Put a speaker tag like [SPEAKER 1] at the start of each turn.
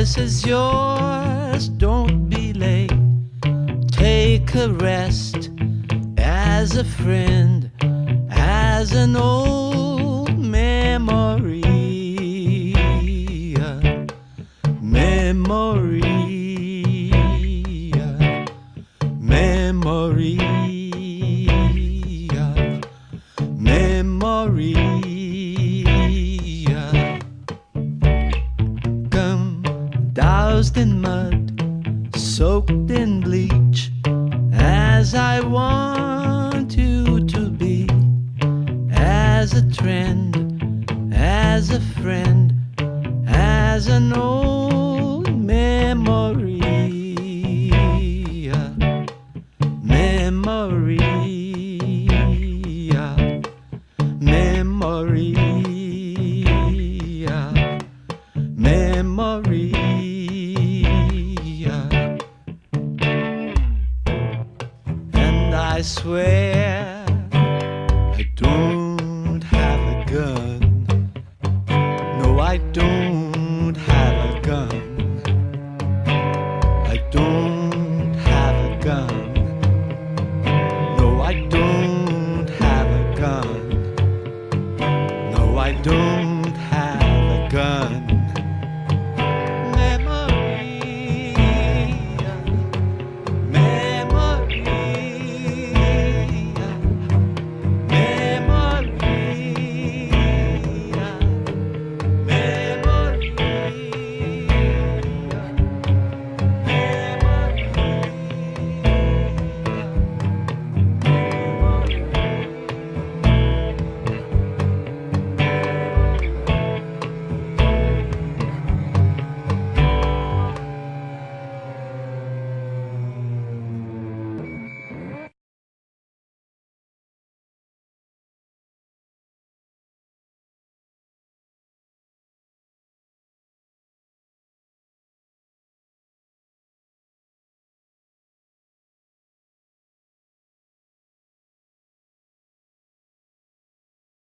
[SPEAKER 1] choice is yours, don't be late. Take a rest as a friend, as an old memory. Memory. Memory. Memory. Doused in mud, soaked in bleach, as I want you to be, as a trend, as a friend, as an old memory. Memory. Memory. Memory. And I swear